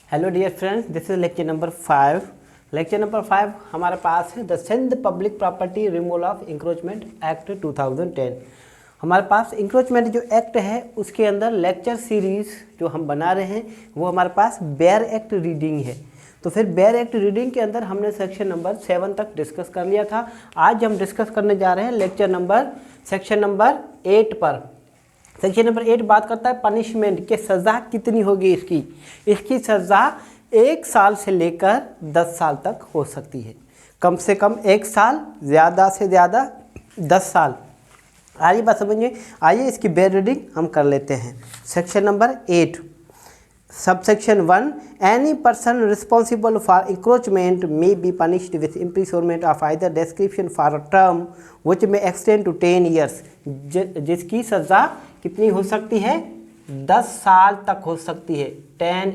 Hello dear friends, this is lecture number 5। Lecture number 5 हमारे पास है the Sindh public property removal of encroachment act 2010। हमारे पास encroachment जो act है उसके अंदर लेक्चर सीरीज जो हम बना रहे हैं वो हमारे पास बेयर एक्ट रीडिंग है। तो फिर बेयर एक्ट रीडिंग के अंदर हमने सेक्शन नंबर 7 तक डिस्कस कर लिया था। आज हम डिस्कस करने जा रहे हैं सेक्शन नंबर 8 पर। सेक्शन नंबर 8 बात करता है पनिशमेंट के सज़ा कितनी होगी। इसकी सज़ा 1 साल से लेकर 10 साल तक हो सकती है। कम से कम 1 साल, ज़्यादा से ज़्यादा 10 साल। आइए बात समझिए। आइए इसकी बेयर रीडिंग हम कर लेते हैं। Section number 8 subsection 1 any person responsible for encroachment may be punished with imprisonment of either description for a term which में एक्सटेंड टू 10 ईयर्स। जिसकी सज़ा कितनी हो सकती है? 10 साल तक हो सकती है। 10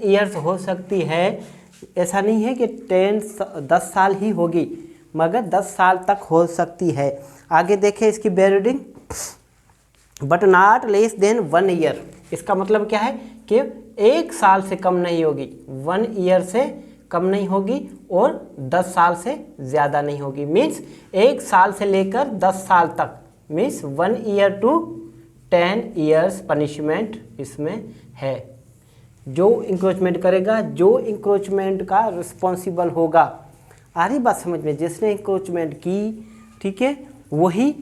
ईयर्स हो सकती है। ऐसा नहीं है कि 10 साल ही होगी, मगर 10 साल तक हो सकती है। आगे देखें इसकी bare reading. But not less than 1 year. इसका मतलब क्या है कि 1 साल से कम नहीं होगी, 1 ईयर से कम नहीं होगी और 10 साल से ज़्यादा नहीं होगी। मीन्स 1 साल से लेकर 10 साल तक, means 1 year to 10 years punishment इसमें है। जो इंक्रोचमेंट करेगा, जो इंक्रोचमेंट का रिस्पॉन्सिबल होगा, आ रही बात समझ में, जिसने इंक्रोचमेंट की, ठीक है, वही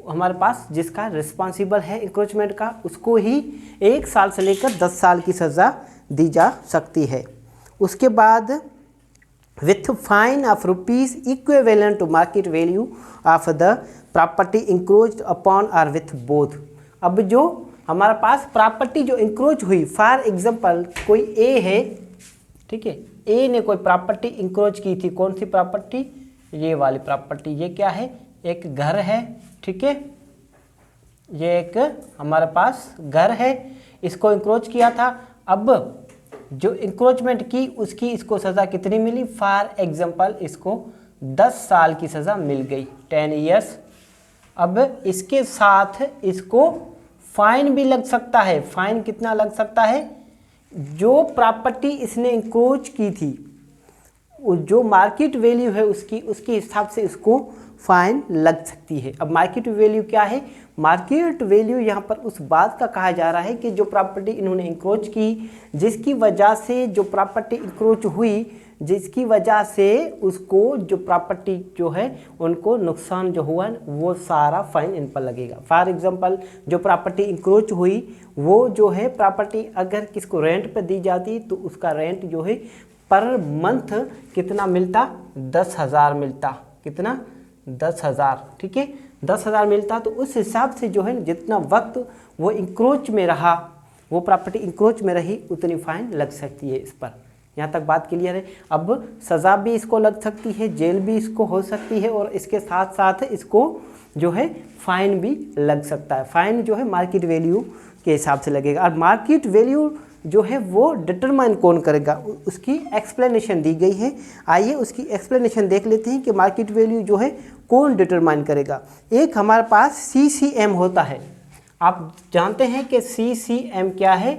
हमारे पास जिसका रिस्पॉन्सिबल है इंक्रोचमेंट का, उसको ही 1 साल से लेकर 10 साल की सज़ा दी जा सकती है। उसके बाद with fine of rupees equivalent to market value of the property encroached upon और विथ बोथ। अब जो हमारे पास प्रॉपर्टी जो इंक्रोच हुई, फॉर एग्जांपल कोई ए है, ठीक है, ए ने कोई प्रॉपर्टी इंक्रोच की थी। कौन सी प्रॉपर्टी? ये वाली प्रॉपर्टी। ये क्या है? एक घर है, ठीक है, ये एक हमारे पास घर है, इसको इंक्रोच किया था। अब जो इंक्रोचमेंट की उसकी इसको सज़ा कितनी मिली? फॉर एग्जांपल इसको 10 साल की सज़ा मिल गई, 10 ईयर्स। अब इसके साथ इसको फाइन भी लग सकता है। फाइन कितना लग सकता है? जो प्रॉपर्टी इसने इंक्रोच की थी, जो मार्केट वैल्यू है उसके हिसाब से इसको फाइन लग सकती है। अब मार्केट वैल्यू क्या है? मार्केट वैल्यू यहाँ पर उस बात का कहा जा रहा है कि जो प्रॉपर्टी इन्होंने इंक्रोच की, जिसकी वजह से जो प्रॉपर्टी इंक्रोच हुई, जिसकी वजह से उसको जो प्रॉपर्टी जो है उनको नुकसान जो हुआ वो सारा फाइन इन पर लगेगा। फॉर एग्जांपल जो प्रॉपर्टी इंक्रोच हुई वो जो है प्रॉपर्टी अगर किसको रेंट पे दी जाती तो उसका रेंट जो है पर मंथ कितना मिलता? 10,000 मिलता। कितना? 10,000, ठीक है, 10,000 मिलता। तो उस हिसाब से जो है जितना वक्त वो इंक्रोच में रहा, वो प्रॉपर्टी इंक्रोच में रही, उतनी फाइन लग सकती है इस पर। यहाँ तक बात क्लियर है। अब सज़ा भी इसको लग सकती है, जेल भी इसको हो सकती है, और इसके साथ साथ इसको जो है फाइन भी लग सकता है। फाइन जो है मार्केट वैल्यू के हिसाब से लगेगा। और मार्केट वैल्यू जो है वो डिटरमाइन कौन करेगा, उसकी एक्सप्लेनेशन दी गई है। आइए उसकी एक्सप्लेनेशन देख लेते हैं कि मार्केट वैल्यू जो है कौन डिटरमाइन करेगा। एक हमारे पास CCM होता है। आप जानते हैं कि CCM क्या है?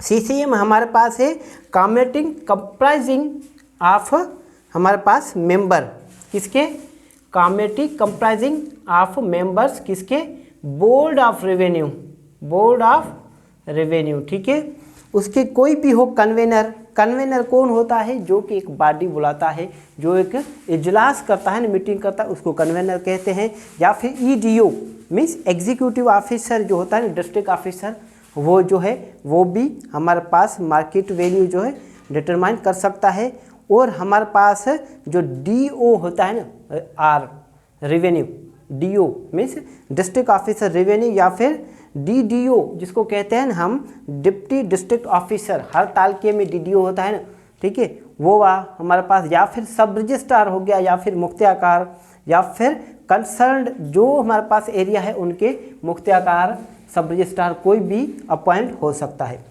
CCM हमारे पास है कमेटी कंप्राइजिंग ऑफ हमारे पास मेंबर। किसके? कमेटी कंप्राइजिंग ऑफ मेंबर्स किसके? Board of revenue. Board of revenue, ठीक है। उसके कोई भी हो कन्वेनर। कन्वेनर कौन होता है? जो कि एक बॉडी बुलाता है, जो एक इजलास करता है ना, मीटिंग करता है, उसको कन्वेनर कहते हैं। या फिर EDO मीन्स एग्जीक्यूटिव ऑफिसर जो होता है ना, डिस्ट्रिक्ट ऑफिसर, वो जो है वो भी हमारे पास मार्केट वैल्यू जो है डिटरमाइन कर सकता है। और हमारे पास जो DO होता है ना, आर रेवेन्यू, DO मीन्स डिस्ट्रिक्ट ऑफिसर रेवेन्यू, या फिर DDO जिसको कहते हैं ना हम, डिप्टी डिस्ट्रिक्ट ऑफिसर। हर तालके में DDO होता है ना, ठीक है, वो हमारे पास। या फिर सब रजिस्ट्रार हो गया, या फिर मुख्तियाकार, या फिर कंसर्न्ड जो हमारे पास एरिया है उनके मुख्तियाकार, सब रजिस्ट्रार, कोई भी अपॉइंट हो सकता है।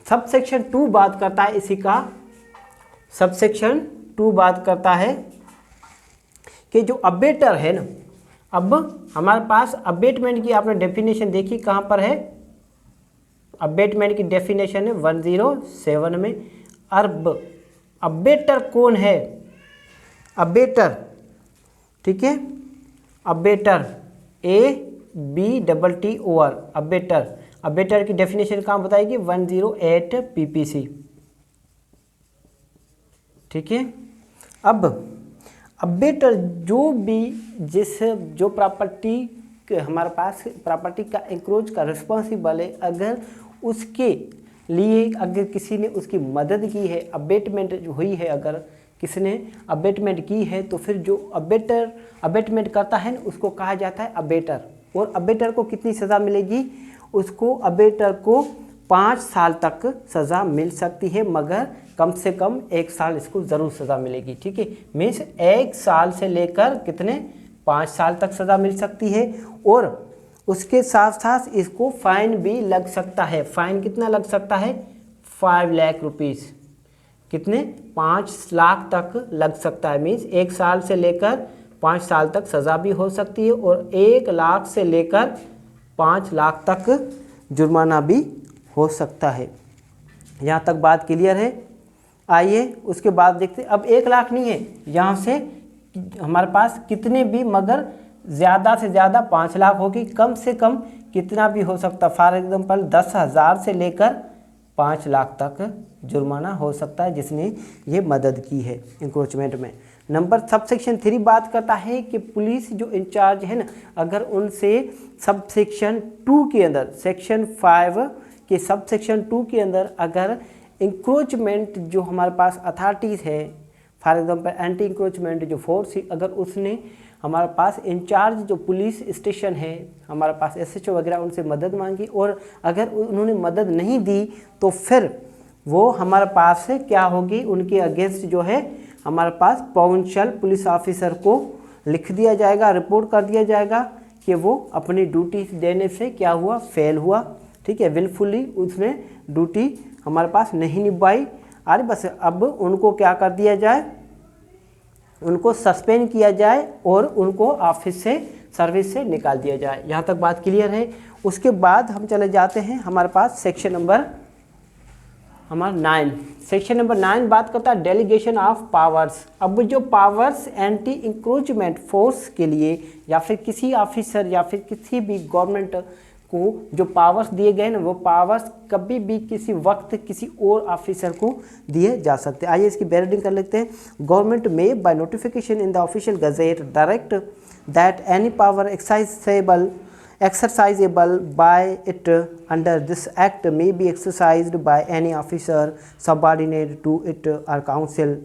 सबसेक्शन 2 बात करता है इसी का। सबसेक्शन 2 बात करता है कि जो अबेटर है ना, अब हमारे पास अबेटमेंट की आपने डेफिनेशन देखी कहाँ पर है? अबेटमेंट की डेफिनेशन है 107 में। अबेटर कौन है? अबेटर, ठीक है, अबेटर ABTTOR, अबेटर। अबेटर की डेफिनेशन कहाँ बताएगी? 108 PPC, ठीक है। अब अबेटर जो प्रॉपर्टी हमारे पास प्रॉपर्टी का इंक्रोच का रिस्पॉन्सिबल है, अगर उसके लिए अगर किसी ने उसकी मदद की है, अबेटमेंट हुई है, अगर किसी ने अबेटमेंट की है, तो फिर जो अबेटमेंट करता है ना, उसको कहा जाता है अबेटर। और अबेटर को कितनी सज़ा मिलेगी? उसको अबेटर को 5 साल तक सज़ा मिल सकती है, मगर कम से कम 1 साल इसको ज़रूर सज़ा मिलेगी, ठीक है। मीन्स 1 साल से लेकर कितने 5 साल तक सज़ा मिल सकती है। और उसके साथ साथ इसको फाइन भी लग सकता है। फाइन कितना लग सकता है? 5 लाख रुपीज़, कितने 5 लाख तक लग सकता है। मीन्स 1 साल से लेकर 5 साल तक सज़ा भी हो सकती है और 1 लाख से लेकर 5 लाख तक जुर्माना भी हो सकता है। यहाँ तक बात क्लियर है? आइए उसके बाद देखते हैं। अब 1 लाख नहीं है, यहाँ से हमारे पास कितने भी, मगर ज़्यादा से ज़्यादा 5 लाख होगी, कम से कम कितना भी हो सकता। फॉर एग्जांपल 10,000 से लेकर 5 लाख तक जुर्माना हो सकता है जिसने ये मदद की है इंक्रोचमेंट में। नंबर सबसेक्शन 3 बात करता है कि पुलिस जो इंचार्ज है ना, अगर उनसे सबसेक्शन 2 के अंदर, सेक्शन 5 के सबसेक्शन 2 के अंदर अगर इंक्रोचमेंट जो हमारे पास अथॉरिटीज़ है, फॉर एग्जांपल एंटी इंक्रोचमेंट जो फोर्स, अगर उसने हमारे पास इंचार्ज जो पुलिस स्टेशन है, हमारे पास SHO वगैरह, उनसे मदद मांगी और अगर उन्होंने मदद नहीं दी, तो फिर वो हमारे पास से क्या होगी? उनके अगेंस्ट जो है हमारे पास प्रोविंशियल पुलिस ऑफिसर को लिख दिया जाएगा, रिपोर्ट कर दिया जाएगा कि वो अपनी ड्यूटी देने से क्या हुआ? फेल हुआ, ठीक है। विलफुली उसने ड्यूटी हमारे पास नहीं निभाई। अरे बस अब उनको क्या कर दिया जाए? उनको सस्पेंड किया जाए और उनको ऑफिस से, सर्विस से निकाल दिया जाए। यहाँ तक बात क्लियर है? उसके बाद हम चले जाते हैं हमारे पास सेक्शन नंबर 9। सेक्शन नंबर 9 बात करता है डेलीगेशन ऑफ पावर्स। अब जो पावर्स एंटी इंक्रोचमेंट फोर्स के लिए या फिर किसी ऑफिसर या फिर किसी भी गवर्नमेंट को जो पावर्स दिए गए ना, वो पावर्स कभी भी किसी वक्त किसी और ऑफिसर को दिए जा सकते हैं। आइए इसकी बेरीडिंग कर लेते हैं। गवर्नमेंट में by notification in the official gazette direct that any power exercisable by it under this act may be exercised by any officer subordinate to it or council,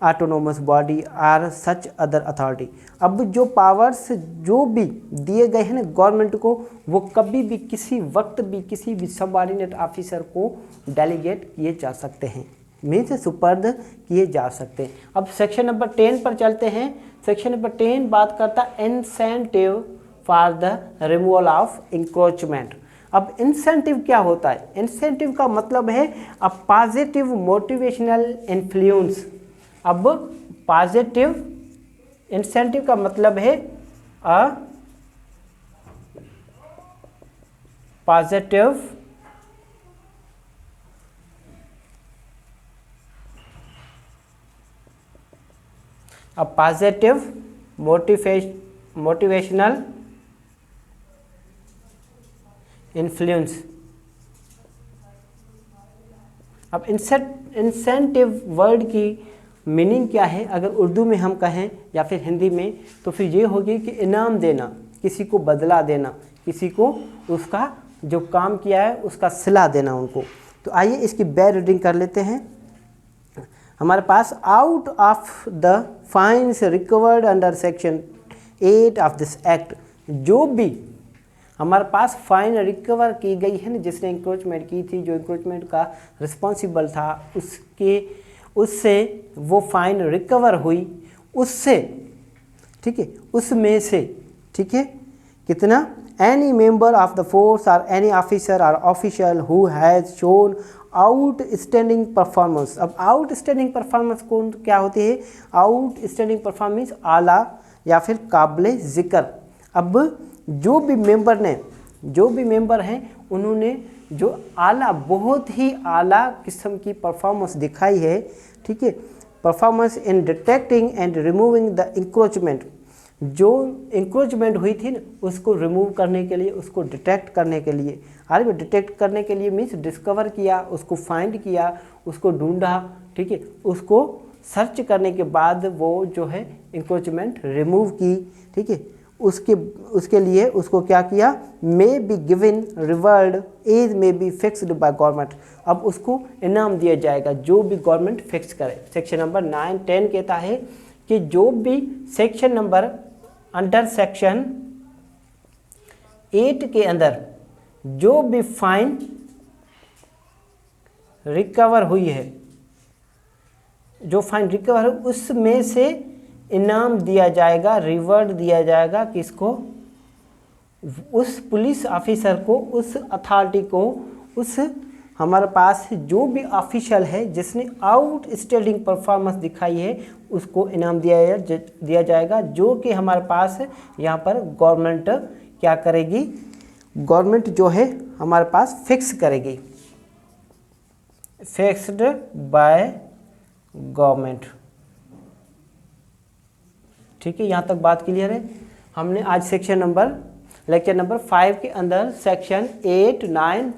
autonomous body or such other authority। अब जो powers जो भी दिए गए हैं ना government को, वो कभी भी किसी वक्त भी किसी भी सबऑर्डिनेट ऑफिसर को डेलीगेट किए जा सकते हैं, मीन्स सुपर्द किए जा सकते हैं। अब सेक्शन नंबर 10 पर चलते हैं। सेक्शन नंबर 10 बात करता है incentive for the removal of encroachment. अब इंसेंटिव क्या होता है? इंसेंटिव का मतलब है अ पॉजिटिव मोटिवेशनल इन्फ्लुएंस। अब पॉजिटिव इंसेंटिव का मतलब है अ पॉजिटिव मोटिवेशनल इन्फ्लुएंस। अब इंसेंटिव वर्ड की मीनिंग क्या है? अगर उर्दू में हम कहें या फिर हिंदी में, तो फिर ये होगी कि इनाम देना, किसी को बदला देना, किसी को उसका जो काम किया है उसका सिला देना उनको। तो आइए इसकी बेयर रीडिंग कर लेते हैं। हमारे पास out of the fines recovered under section 8 of this act, जो भी हमारे पास फाइन रिकवर की गई है ना, जिसने इंक्रोचमेंट की थी, जो इंक्रोचमेंट का रिस्पॉन्सिबल था, उससे वो फाइन रिकवर हुई, उससे, ठीक है, उसमें से, ठीक है, कितना? Any member of the force और एनी ऑफिसर और official who has shown outstanding performance. अब आउटस्टैंडिंग परफॉर्मेंस कौन क्या होती है? आउटस्टैंडिंग परफॉर्मेंस आला या फिर काबिल ज़िक्र। अब जो भी मेंबर ने जो भी मेंबर हैं उन्होंने जो आला, बहुत ही आला किस्म की परफॉर्मेंस दिखाई है, ठीक है। Performance in detecting and removing the encroachment, जो इंक्रोचमेंट हुई थी ना उसको रिमूव करने के लिए, उसको डिटेक्ट करने के लिए, आज भी डिटेक्ट करने के लिए मीन्स डिस्कवर किया, उसको फाइंड किया, उसको ढूंढा, ठीक है, उसको सर्च करने के बाद वो जो है इंक्रोचमेंट रिमूव की, ठीक है। उसके लिए उसको क्या किया, may be given reward as may be fixed by government, अब उसको इनाम दिया जाएगा जो भी गवर्नमेंट फिक्स करे। सेक्शन नंबर 9, 10 कहता है कि जो भी सेक्शन नंबर अंडर सेक्शन 8 के अंदर जो भी फाइन रिकवर हुई है, जो फाइन रिकवर है उसमें से इनाम दिया जाएगा, रिवॉर्ड दिया जाएगा किसको, उस पुलिस ऑफिसर को, उस अथॉरिटी को, उस हमारे पास जो भी ऑफिशियल है जिसने आउटस्टैंडिंग परफॉर्मेंस दिखाई है उसको इनाम दिया जाएगा, जो कि हमारे पास यहाँ पर गवर्नमेंट क्या करेगी, गवर्नमेंट जो है हमारे पास फिक्स करेगी, फिक्स्ड बाय गवर्नमेंट, ठीक है। यहाँ तक बात क्लियर है। हमने आज लेक्चर नंबर 5 के अंदर सेक्शन 8, 9,